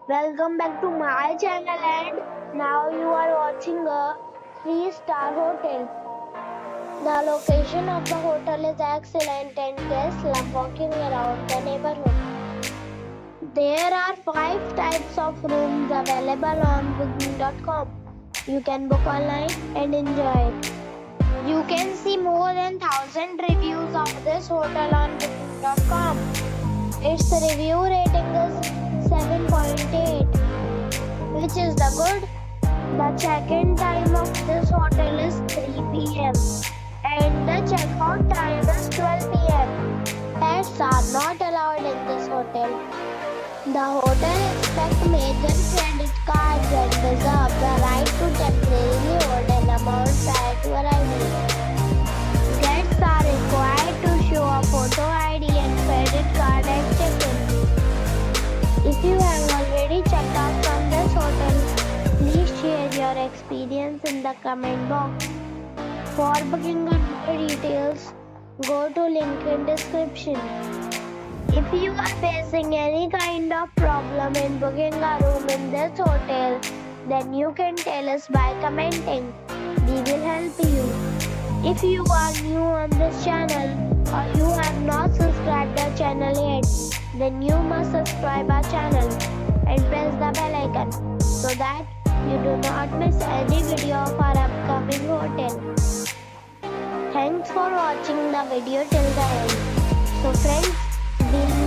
welcome back to my channel, and now you are watching a 3-star hotel. The location of the hotel is excellent and guests love walking around the neighborhood. There are 5 types of rooms available on booking.com. You can book online and enjoy it. You can see more than 1,000 reviews of this hotel on booking.com. Its review rating is 7.8, which is the good. The check-in time of this hotel is 3 p.m. and the check-out time is 12 p.m. Pets are not allowed in this hotel. The hotel accepts major credit cards and reserves the right to temporarily hold an amount prior to arrival. Guests are required to show a photo ID and credit card at check-in. If you have already checked out from this hotel, please share your experience in the comment box. For booking or more details, go to link in description. If you are facing any kind of problem in booking a room in this hotel, then you can tell us by commenting. We will help you. If you are new on this channel or you have not subscribed our channel yet, then you must subscribe our channel and press the bell icon so that you do not miss any video of our upcoming hotel. Thanks for watching the video till the end. So friends, we'll